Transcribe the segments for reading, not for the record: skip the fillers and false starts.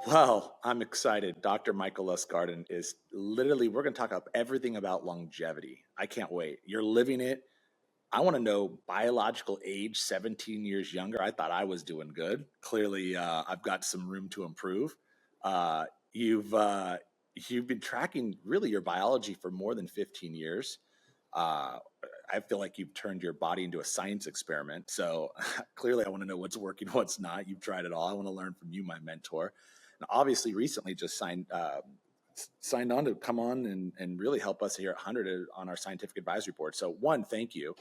Well, I'm excited. Dr. Michael Lustgarten is literally, we're going to talk about everything about longevity. I can't wait. You're living it. I want to know biological age, 17 years younger. I thought I was doing good. Clearly, I've got some room to improve. Uh, you've uh, you've been tracking really your biology for more than 15 years. Uh, I feel like you've turned your body into a science experiment. So clearly, I want to know what's working, what's not. You've tried it all. I want to learn from you, my mentor. And obviously, recently just signed on to come on and really help us here at 100 on our scientific advisory board. So one, thank you.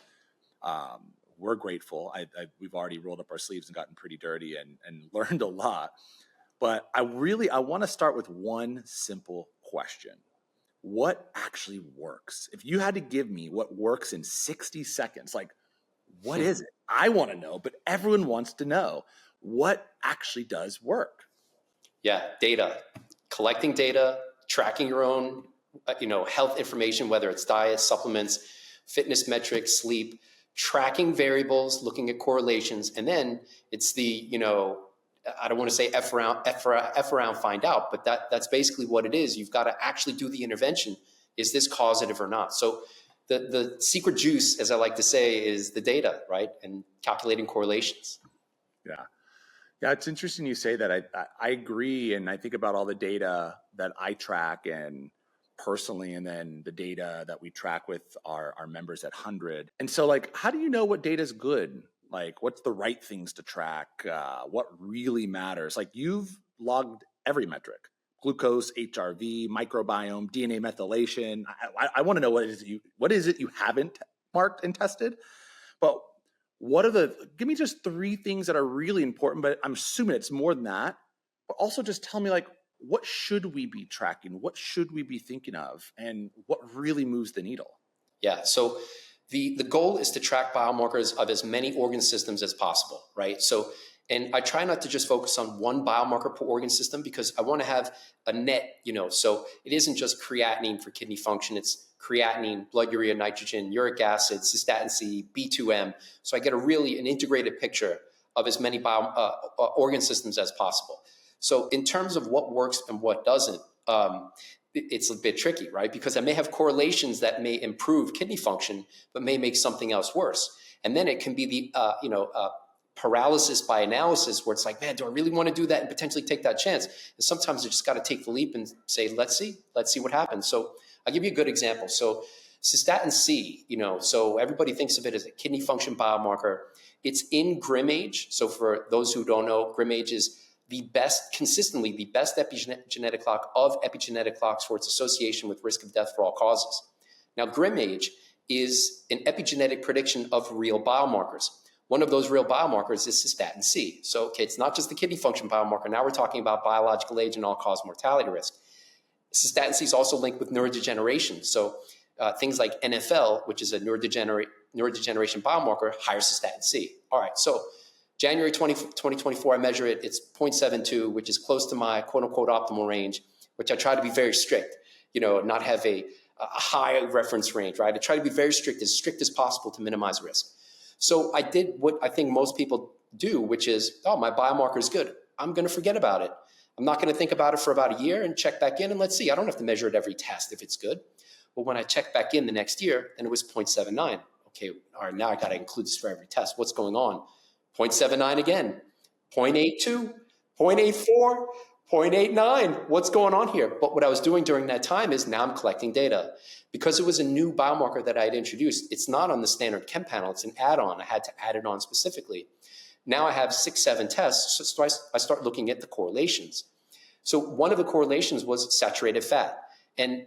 We're grateful. We've already rolled up our sleeves and gotten pretty dirty and learned a lot. But I want to start with one simple question. What actually works? If you had to give me what works in 60 seconds, like what is it? I want to know, but everyone wants to know what actually does work. Yeah, data, collecting data, tracking your own, health information, whether it's diet, supplements, fitness metrics, sleep, tracking variables, looking at correlations, and then it's the, I don't want to say F around, find out, but that's basically what it is. You've got to actually do the intervention. Is this causative or not? So the secret juice, as I like to say, is the data, right? And calculating correlations. Yeah. Yeah, it's interesting you say that. I agree. And I think about all the data that I track and personally, and then the data that we track with our members at 100. And so like, how do you know what data is good? Like, what's the right things to track? What really matters? Like, you've logged every metric: glucose, HRV, microbiome, DNA methylation. I want to know what is it you haven't marked and tested? But give me just 3 things that are really important, but I'm assuming it's more than that. But also just tell me, like, what should we be tracking? What should we be thinking of? And what really moves the needle? Yeah. So the goal is to track biomarkers of as many organ systems as possible, right? So, and I try not to just focus on one biomarker per organ system because I want to have a net, so it isn't just creatinine for kidney function. It's creatinine, blood urea, nitrogen, uric acid, cystatin C, B2M. So I get an integrated picture of as many organ systems as possible. So in terms of what works and what doesn't, it's a bit tricky, right? Because I may have correlations that may improve kidney function, but may make something else worse. And then it can be the, paralysis by analysis where it's like, man, do I really want to do that and potentially take that chance? And sometimes you just got to take the leap and say, let's see what happens. So I'll give you a good example. So cystatin C, so everybody thinks of it as a kidney function biomarker. It's in GRIM-age. So for those who don't know, GRIM-age is consistently the best epigenetic clock of epigenetic clocks for its association with risk of death for all causes. Now, GRIM-age is an epigenetic prediction of real biomarkers. One of those real biomarkers is cystatin C. So, okay, it's not just the kidney function biomarker. Now we're talking about biological age and all-cause mortality risk. Cystatin C is also linked with neurodegeneration. So things like NFL, which is a neurodegeneration biomarker, higher cystatin C. All right, so January 2024, I measure it. It's 0.72, which is close to my quote-unquote optimal range, which I try to be very strict, not have a high reference range, right? I try to be very strict as possible to minimize risk. So I did what I think most people do, which is, my biomarker is good. I'm going to forget about it. I'm not going to think about it for about a year and check back in and let's see. I don't have to measure it every test if it's good. But when I checked back in the next year and it was 0.79, okay, all right, now I got to include this for every test. What's going on? 0.79 again, 0.82, 0.84, 0.89. What's going on here? But what I was doing during that time is now I'm collecting data. Because it was a new biomarker that I had introduced, it's not on the standard chem panel, it's an add-on. I had to add it on specifically. Now I have 6, 7 tests, so I start looking at the correlations. So one of the correlations was saturated fat. And,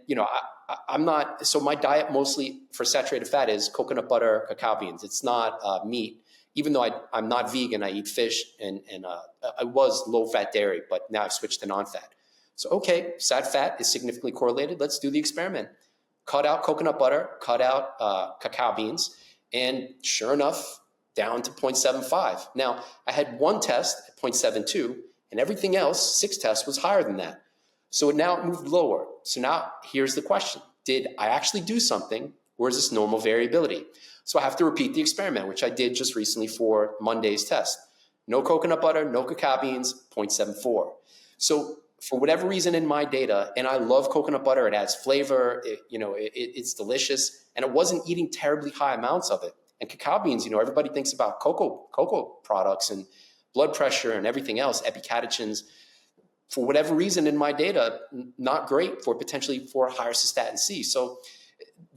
so my diet mostly for saturated fat is coconut butter, cacao beans. It's not meat. Even though I'm not vegan, I eat fish and I was low-fat dairy, but now I've switched to non-fat. So, okay, sat fat is significantly correlated. Let's do the experiment. Cut out coconut butter, cut out cacao beans, and sure enough, down to 0.75. Now, I had one test at 0.72, and everything else, 6 tests, was higher than that. So now it moved lower. So now here's the question. Did I actually do something, or is this normal variability? So I have to repeat the experiment, which I did just recently for Monday's test. No coconut butter, no cacao beans, 0.74. So for whatever reason in my data, and I love coconut butter, it adds flavor, it's delicious, and it wasn't eating terribly high amounts of it. And cacao beans, everybody thinks about cocoa products and blood pressure and everything else, epicatechins. For whatever reason in my data, not great for potentially for higher cystatin C. So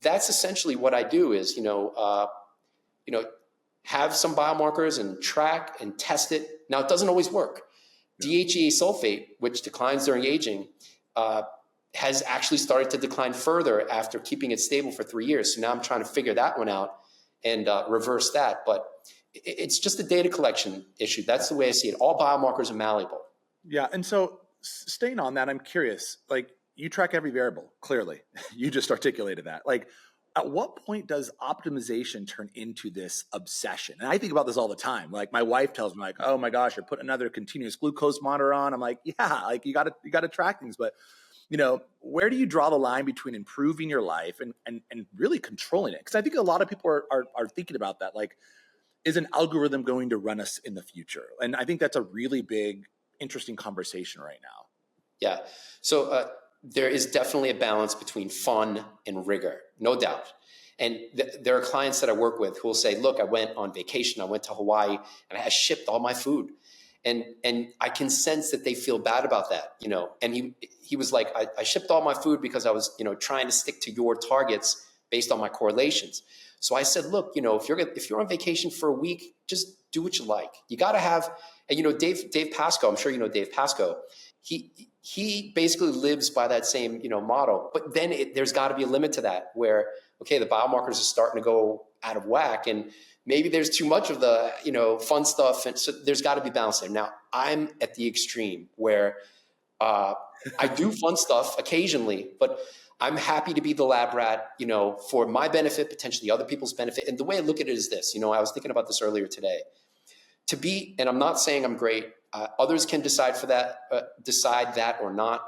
that's essentially what I do is, have some biomarkers and track and test it. Now, it doesn't always work. DHEA sulfate, which declines during aging, has actually started to decline further after keeping it stable for 3 years. So now I'm trying to figure that one out and reverse that. But it's just a data collection issue. That's the way I see it. All biomarkers are malleable. Yeah. And so staying on that, I'm curious, like you track every variable, clearly. You just articulated that. Like, at what point does optimization turn into this obsession? And I think about this all the time. Like my wife tells me like, oh my gosh, you're putting another continuous glucose monitor on. I'm like, yeah, like you gotta track things. But where do you draw the line between improving your life and really controlling it? Because I think a lot of people are thinking about that. Like, is an algorithm going to run us in the future? And I think that's a really big, interesting conversation right now. Yeah. So there is definitely a balance between fun and rigor, no doubt. And there are clients that I work with who will say, look, I went on vacation, I went to Hawaii, and I shipped all my food. And I can sense that they feel bad about that, And he was like, I shipped all my food because I was, trying to stick to your targets based on my correlations. So I said, look, if you're on vacation for a week, just do what you like. You got to have, and Dave Pasco, I'm sure you know Dave Pasco. He basically lives by that same model, but then there's got to be a limit to that where, okay, the biomarkers are starting to go out of whack and maybe there's too much of the fun stuff, and so there's got to be balance there. Now I'm at the extreme where I do fun stuff occasionally, but I'm happy to be the lab rat, for my benefit, potentially other people's benefit. And the way I look at it is this, I was thinking about this earlier today. And I'm not saying I'm great. Others can decide that or not.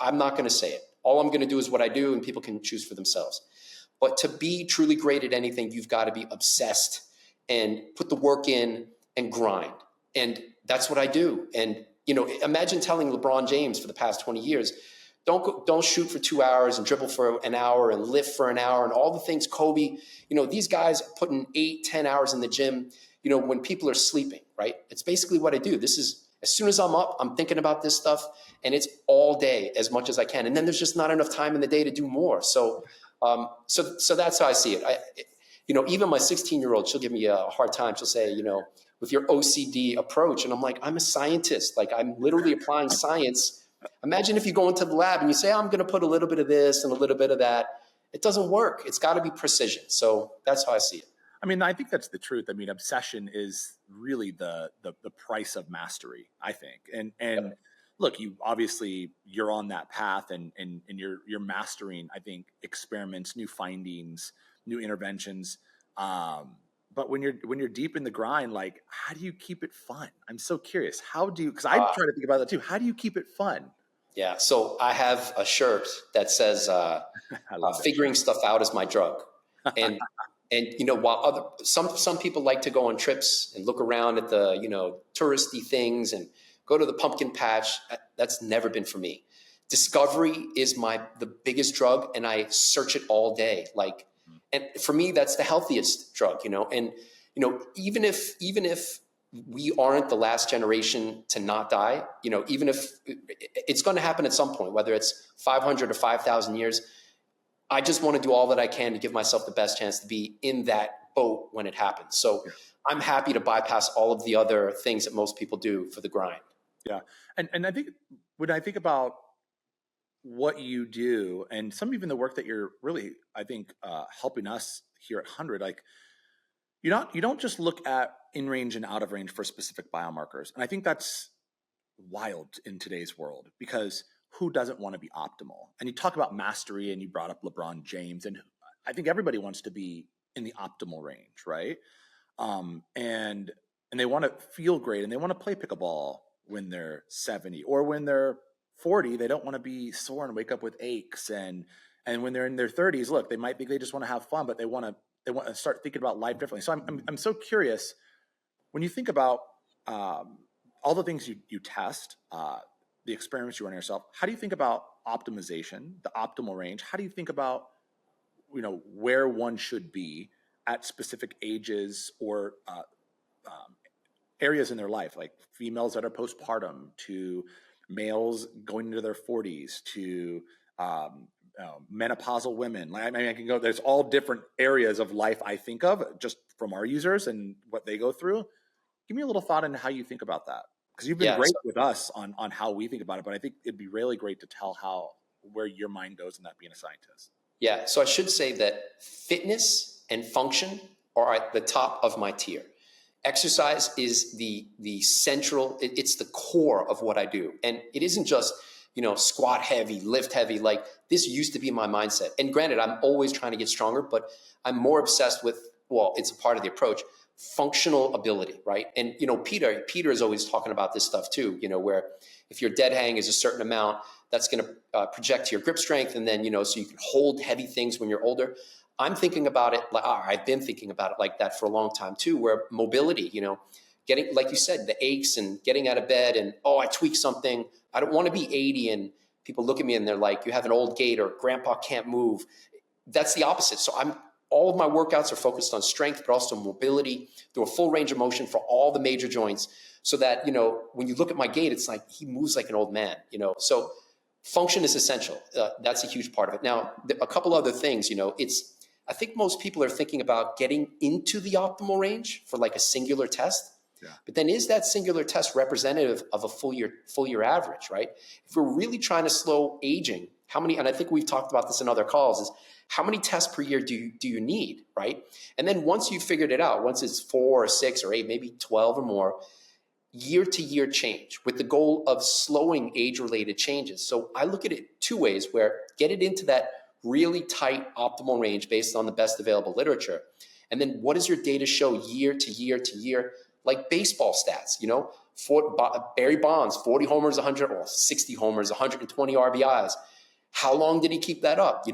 I'm not going to say it. All I'm going to do is what I do, and people can choose for themselves. But to be truly great at anything, you've got to be obsessed and put the work in and grind. And that's what I do. And, imagine telling LeBron James for the past 20 years, don't shoot for 2 hours and dribble for an hour and lift for an hour and all the things Kobe, these guys putting 8-10 hours in the gym, when people are sleeping, right? It's basically what I do. This is, as soon as I'm up, I'm thinking about this stuff, and it's all day as much as I can. And then there's just not enough time in the day to do more. So that's how I see it. Even my 16-year-old, she'll give me a hard time. She'll say, with your OCD approach. And I'm like, I'm a scientist. Like, I'm literally applying science. Imagine if you go into the lab and you say, I'm going to put a little bit of this and a little bit of that. It doesn't work. It's got to be precision. So that's how I see it. I mean, I think that's the truth. I mean, obsession is really the price of mastery, I think. And Yep. Look, you're on that path and you're mastering, I think, experiments, new findings, new interventions. But when you're deep in the grind, like, how do you keep it fun? I'm so curious. Because I try to think about that too. How do you keep it fun? Yeah. So I have a shirt that says, I love figuring stuff out is my drug. And while some people like to go on trips and look around at the touristy things and go to the pumpkin patch, that's never been for me. Discovery is the biggest drug, and I search it all day. Like, and for me, that's the healthiest drug. And even if we aren't the last generation to not die, even if it's going to happen at some point, whether it's 500 or 5,000 years. I just want to do all that I can to give myself the best chance to be in that boat when it happens. So yeah. I'm happy to bypass all of the other things that most people do for the grind. Yeah. And I think when I think about what you do and even the work that you're really, I think, helping us here at 100, like you don't just look at in range and out of range for specific biomarkers. And I think that's wild in today's world because who doesn't want to be optimal? And you talk about mastery and you brought up LeBron James, and I think everybody wants to be in the optimal range, right? And they want to feel great and they want to play pickleball when they're 70 or when they're 40, they don't want to be sore and wake up with aches. And when they're in their 30s, look, they might think they just want to have fun, but they want to start thinking about life differently. So I'm so curious when you think about all the things you test, the experiments you run yourself, how do you think about optimization, the optimal range? How do you think about, where one should be at specific ages or areas in their life, like females that are postpartum, to males going into their 40s, to menopausal women. I mean, I can go, there's all different areas of life I think of just from our users and what they go through. Give me a little thought into how you think about that. Because you've been great with us on how we think about it, but I think it'd be really great to tell where your mind goes in that, being a scientist. Yeah, so I should say that fitness and function are at the top of my tier. Exercise is the central, it's the core of what I do. And it isn't just, squat heavy, lift heavy. Like, this used to be my mindset. And granted, I'm always trying to get stronger, but I'm more obsessed with, well, it's a part of the approach, functional ability, right? And, Peter is always talking about this stuff too, where if your dead hang is a certain amount, that's going to project to your grip strength. And then, so you can hold heavy things when you're older. I'm thinking about it, I've been thinking about it like that for a long time too, where mobility, getting, like you said, the aches and getting out of bed and, I tweaked something. I don't want to be 80 and people look at me and they're like, you have an old gait or grandpa can't move. That's the opposite. So all of my workouts are focused on strength, but also mobility through a full range of motion for all the major joints, so that, when you look at my gait, it's like he moves like an old man, so function is essential. That's a huge part of it. Now, a couple other things, I think most people are thinking about getting into the optimal range for like a singular test. Yeah. But then, is that singular test representative of a full year average, right? If we're really trying to slow aging, how many, and I think we've talked about this in other calls, is how many tests per year do you need, right? And then once you've figured it out, once it's 4 or 6 or 8, maybe 12 or more, year to year change with the goal of slowing age-related changes. So I look at it two ways, where get it into that really tight optimal range based on the best available literature. And then what does your data show year to year to year? Like baseball stats, Barry Bonds, 40 homers, 100 or 60 homers, 120 RBIs. How long did he keep that up?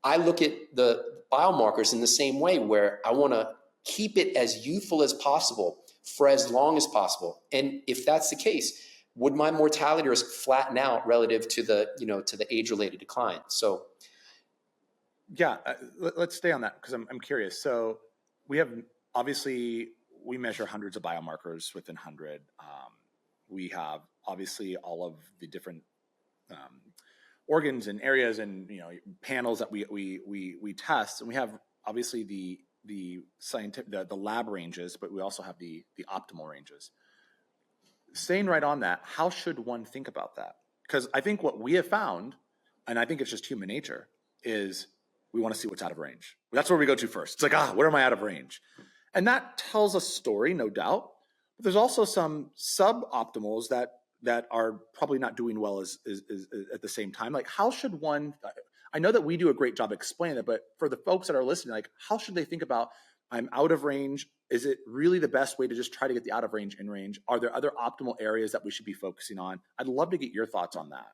I look at the biomarkers in the same way, where I want to keep it as youthful as possible for as long as possible. And if that's the case, would my mortality risk flatten out relative to the age-related decline? So, yeah, let's stay on that, because I'm curious. So we measure hundreds of biomarkers within 100. We have obviously all of the different organs and areas and panels that we test, and we have obviously the scientific, the lab ranges, but we also have the optimal ranges. Staying right on that, how should one think about that? Because I think what we have found, and I think it's just human nature, is we want to see what's out of range. That's where we go to first. It's like, where am I out of range? And that tells a story, no doubt. But there's also some suboptimals that are probably not doing well as at the same time. Like, how should one? I know that we do a great job explaining it, but for the folks that are listening, like, how should they think about, I'm out of range? Is it really the best way to just try to get the out of range in range? Are there other optimal areas that we should be focusing on? I'd love to get your thoughts on that.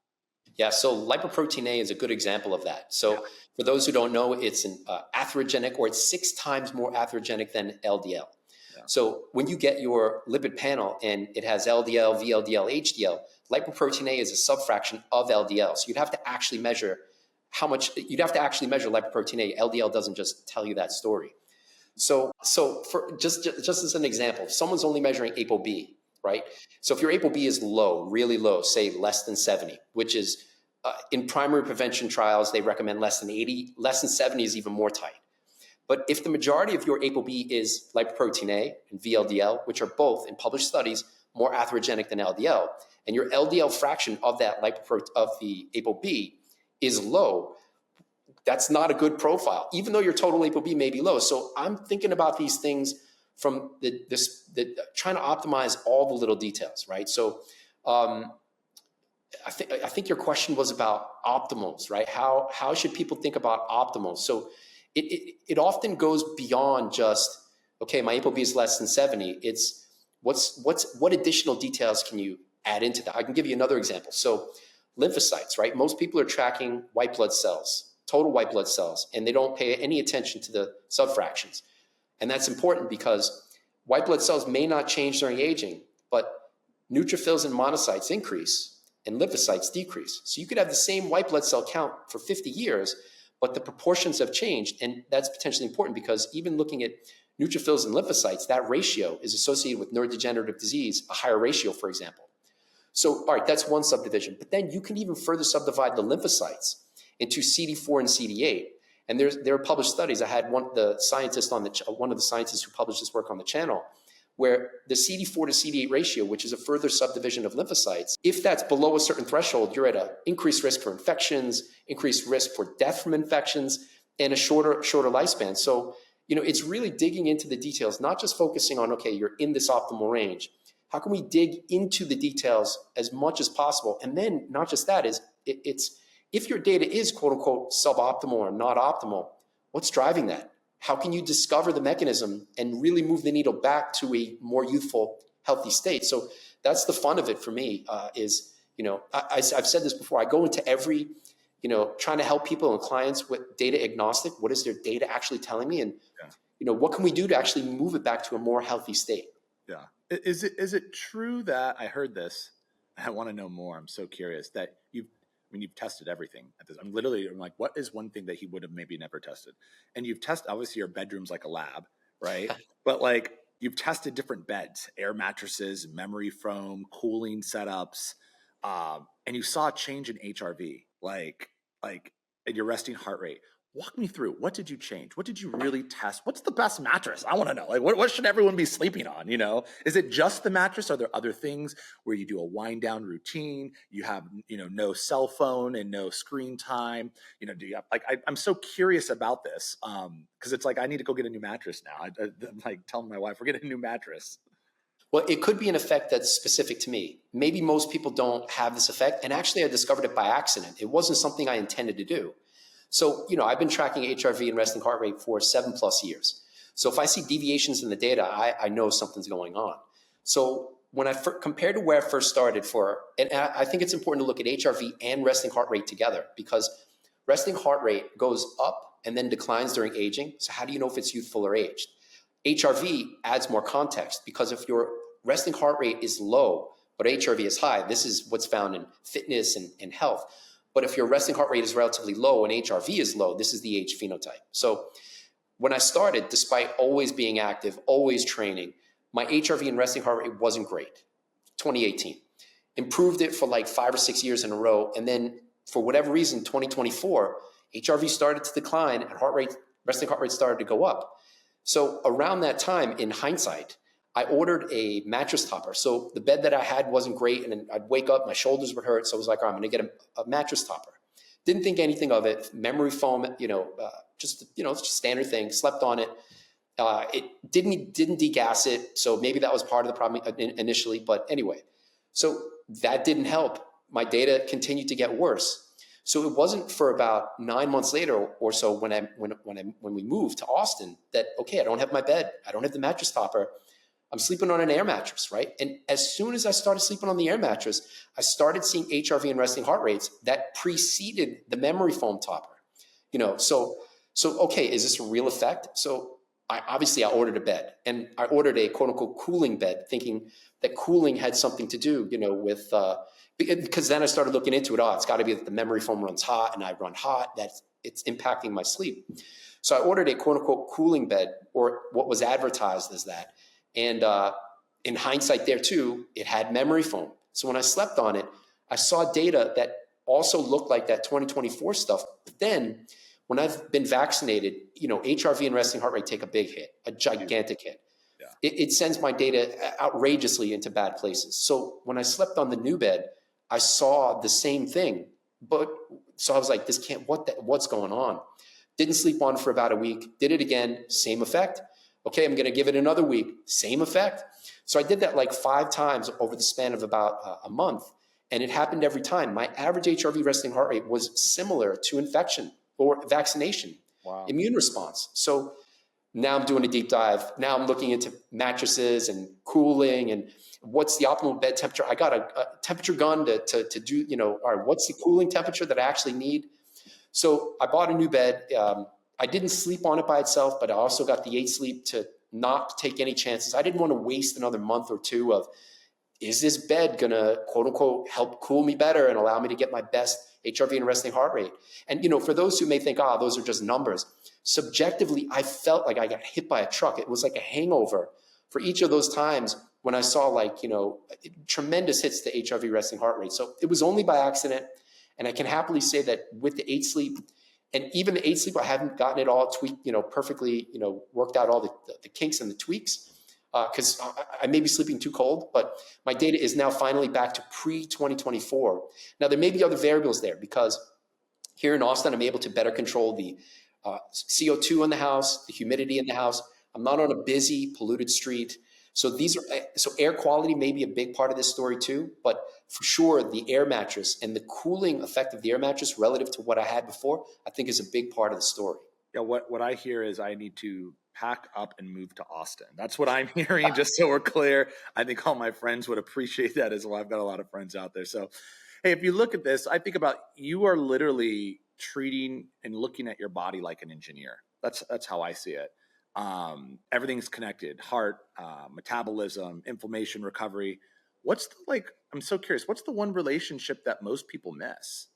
Yeah, so lipoprotein A is a good example of that. So for those who don't know, it's an atherogenic, or it's 6 times more atherogenic than LDL. Yeah. So when you get your lipid panel and it has LDL, VLDL, HDL, lipoprotein A is a subfraction of LDL. So you'd have to actually measure lipoprotein A. LDL doesn't just tell you that story. So for just as an example, if someone's only measuring ApoB, right? So if your ApoB is low, really low, say less than 70, which is in primary prevention trials, they recommend less than 80, less than 70 is even more tight. But if the majority of your ApoB is lipoprotein A and VLDL, which are both in published studies more atherogenic than LDL, and your LDL fraction of that of the ApoB is low, that's not a good profile, even though your total ApoB may be low. So I'm thinking about these things from trying to optimize all the little details, right? So I think your question was about optimals, right? How should people think about optimals? So it often goes beyond just, okay, my ApoB is less than 70. It's what additional details can you add into that? I can give you another example. So lymphocytes, right? Most people are tracking white blood cells, total white blood cells, and they don't pay any attention to the subfractions. And that's important because white blood cells may not change during aging, but neutrophils and monocytes increase. and lymphocytes decrease. So you could have the same white blood cell count for 50 years, but the proportions have changed. And that's potentially important because even looking at neutrophils and lymphocytes, that ratio is associated with neurodegenerative disease, a higher ratio, for example. So, all right, that's one subdivision. But then you can even further subdivide the lymphocytes into CD4 and CD8. And there are published studies. I had one of the scientists who published this work on the channel, where the CD4 to CD8 ratio, which is a further subdivision of lymphocytes, if that's below a certain threshold, you're at an increased risk for infections, increased risk for death from infections, and a shorter lifespan. So, it's really digging into the details, not just focusing on, okay, you're in this optimal range. How can we dig into the details as much as possible? And then not just that, it's if your data is quote unquote suboptimal or not optimal, what's driving that? How can you discover the mechanism and really move the needle back to a more youthful, healthy state? So that's the fun of it for me. I've said this before. I go into every, trying to help people and clients with data agnostic. What is their data actually telling me? And what can we do to actually move it back to a more healthy state? Yeah. Is it true that I heard this? I want to know more. I'm so curious that you've tested everything at this. I'm like, what is one thing that he would have maybe never tested? And you've tested, obviously your bedroom's like a lab, right? But like you've tested different beds, air mattresses, memory foam, cooling setups, and you saw a change in HRV, like in your resting heart rate. Walk me through. What did you change? What did you really test? What's the best mattress? I want to know. Like, what should everyone be sleeping on? Is it just the mattress? Are there other things where you do a wind down routine? You have, no cell phone and no screen time. Do you have I'm so curious about this because it's like I need to go get a new mattress now. I'm like telling my wife we're getting a new mattress. Well, it could be an effect that's specific to me. Maybe most people don't have this effect, and actually, I discovered it by accident. It wasn't something I intended to do. So, I've been tracking HRV and resting heart rate for 7+ years. So if I see deviations in the data, I know something's going on. So when compared to where I first started and I think it's important to look at HRV and resting heart rate together because resting heart rate goes up and then declines during aging. So how do you know if it's youthful or aged? HRV adds more context because if your resting heart rate is low, but HRV is high, this is what's found in fitness and health. But if your resting heart rate is relatively low and HRV is low, this is the age phenotype. So when I started, despite always being active, always training, my HRV and resting heart rate wasn't great. 2018. Improved it for like 5 or 6 years in a row. And then for whatever reason, 2024, HRV started to decline and resting heart rate started to go up. So around that time, in hindsight, I ordered a mattress topper. So the bed that I had wasn't great, and I'd wake up, my shoulders would hurt. So I was like, all right, I'm going to get a mattress topper. Didn't think anything of it. Memory foam, just standard thing. Slept on it. It didn't degas it. So maybe that was part of the problem initially. But anyway, so that didn't help. My data continued to get worse. So it wasn't for about 9 months later or so when we moved to Austin that, okay, I don't have my bed. I don't have the mattress topper. I'm sleeping on an air mattress, right? And as soon as I started sleeping on the air mattress, I started seeing HRV and resting heart rates that preceded the memory foam topper. So okay, is this a real effect? So I ordered a bed, and I ordered a quote unquote cooling bed, thinking that cooling had something to do, with because then I started looking into it. Oh, it's got to be that the memory foam runs hot, and I run hot. That it's impacting my sleep. So I ordered a quote unquote cooling bed, or what was advertised as that. And in hindsight there too, it had memory foam. So when I slept on it, I saw data that also looked like that 2024 stuff. But then when I've been vaccinated, HRV and resting heart rate take a big hit, a gigantic hit. Yeah. It sends my data outrageously into bad places. So when I slept on the new bed, I saw the same thing. So I was like, what's going on? Didn't sleep on for about a week. Did it again, same effect. Okay, I'm going to give it another week. Same effect. So I did that like 5 times over the span of about a month. And it happened every time. My average HRV resting heart rate was similar to infection or vaccination, immune response. So now I'm doing a deep dive. Now I'm looking into mattresses and cooling and what's the optimal bed temperature. I got a temperature gun to do, all right, what's the cooling temperature that I actually need? So I bought a new bed. I didn't sleep on it by itself, but I also got the 8 sleep to not take any chances. I didn't want to waste another month or two of is this bed gonna quote unquote help cool me better and allow me to get my best HRV and resting heart rate? And for those who may think, those are just numbers, subjectively, I felt like I got hit by a truck. It was like a hangover for each of those times when I saw tremendous hits to HRV resting heart rate. So it was only by accident. And I can happily say that with the 8 sleep, and even the 8 sleep, I haven't gotten it all tweaked, perfectly, worked out all the kinks and the tweaks, because I may be sleeping too cold, but my data is now finally back to pre-2024. Now, there may be other variables there because here in Austin, I'm able to better control the CO2 in the house, the humidity in the house. I'm not on a busy, polluted street. So air quality may be a big part of this story too, but for sure, the air mattress and the cooling effect of the air mattress relative to what I had before, I think is a big part of the story. Yeah, what I hear is I need to pack up and move to Austin. That's what I'm hearing, just so we're clear. I think all my friends would appreciate that as well. I've got a lot of friends out there. So, hey, if you look at this, I think about you are literally treating and looking at your body like an engineer. That's how I see it. Everything's connected: heart, metabolism, inflammation, recovery. I'm so curious, what's the one relationship that most people miss?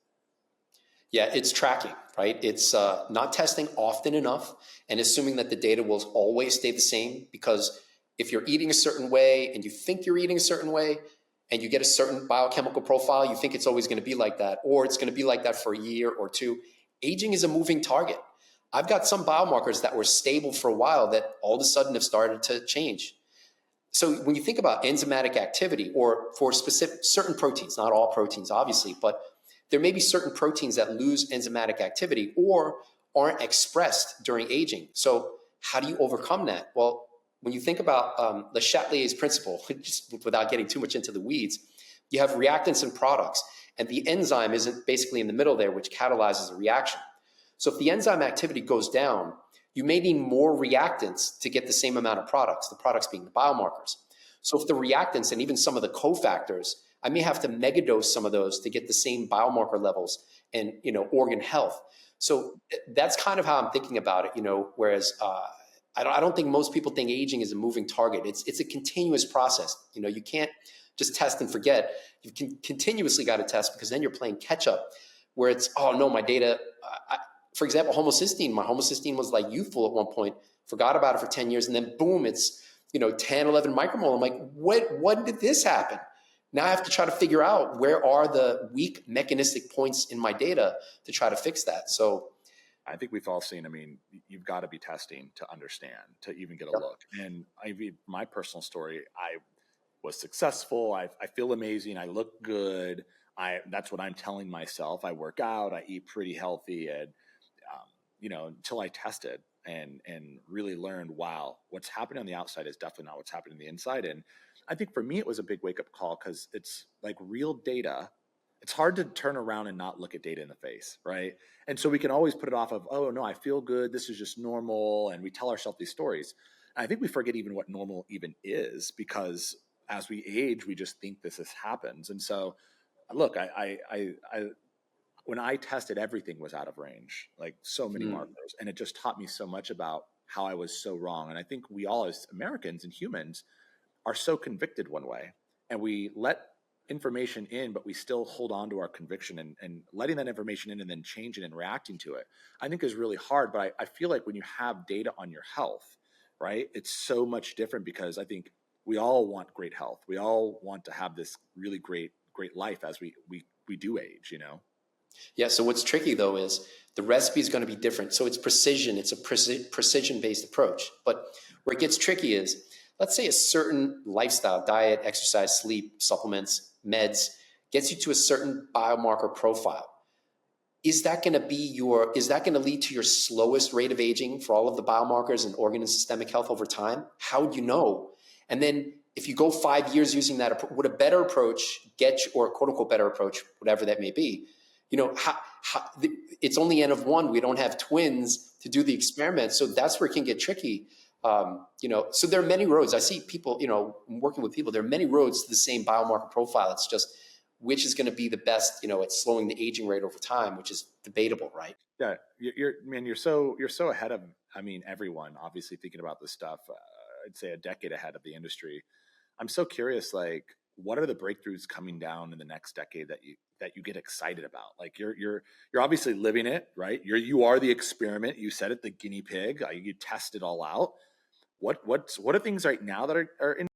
Yeah, it's tracking, right? It's not testing often enough and assuming that the data will always stay the same, because if you're eating a certain way and you think you're eating a certain way and you get a certain biochemical profile, you think it's always going to be like that, or it's going to be like that for a year or two. Aging is a moving target. I've got some biomarkers that were stable for a while that all of a sudden have started to change. So when you think about enzymatic activity, or for specific certain proteins, not all proteins, obviously, but there may be certain proteins that lose enzymatic activity or aren't expressed during aging. So how do you overcome that? Well, when you think about the Chatelier's principle, just without getting too much into the weeds, you have reactants and products, and the enzyme isn't basically in the middle there, which catalyzes a reaction. So if the enzyme activity goes down, you may need more reactants to get the same amount of products, the products being the biomarkers. So if the reactants and even some of the cofactors, I may have to megadose some of those to get the same biomarker levels and organ health. So that's kind of how I'm thinking about it. Whereas I don't think most people think aging is a moving target. It's a continuous process. You can't just test and forget. You can continuously got to test, because then you're playing catch up. Where it's, oh no, my data. For example, homocysteine. My homocysteine was like youthful at one point. Forgot about it for 10 years, and then boom, it's 10, 11 micromole. I'm like, when did this happen? Now I have to try to figure out where are the weak mechanistic points in my data to try to fix that. So I think we've all seen, you've got to be testing to understand, to even get a look. And my personal story, I was successful. I feel amazing. I look good. That's what I'm telling myself. I work out, I eat pretty healthy. And, until I tested and really learned, wow, what's happening on the outside is definitely not what's happening on the inside. And I think for me, it was a big wake up call, because it's like real data. It's hard to turn around and not look at data in the face, right? And so we can always put it off of, oh no, I feel good, this is just normal. And we tell ourselves these stories. And I think we forget even what normal even is, because as we age, we just think this happens. And so look, I when I tested, everything was out of range, like so many markers. And it just taught me so much about how I was so wrong. And I think we all, as Americans and humans, are so convicted one way, and we let information in, but we still hold on to our conviction, and letting that information in and then changing and reacting to it, I think is really hard. But I feel like when you have data on your health, right, it's so much different, because I think we all want great health. We all want to have this really great life as we do age, Yeah. So what's tricky though is the recipe is going to be different. So it's precision. It's a precision-based approach. But where it gets tricky is, let's say a certain lifestyle, diet, exercise, sleep, supplements, meds, gets you to a certain biomarker profile. Is that going to lead to your slowest rate of aging for all of the biomarkers and organ and systemic health over time? How would you know? And then if you go 5 years using that, would a better approach get you, or quote unquote better approach, whatever that may be, it's only N of one. We don't have twins to do the experiment. So that's where it can get tricky. So there are many roads. I see people, working with people, there are many roads to the same biomarker profile. It's just which is going to be the best, at slowing the aging rate over time, which is debatable, right? Yeah, you're so ahead of, everyone, obviously thinking about this stuff. I'd say a decade ahead of the industry. I'm so curious, like, what are the breakthroughs coming down in the next decade that you get excited about? Like you're obviously living it, right? You are the experiment. You said it, the guinea pig. You test it all out. What are things right now that are in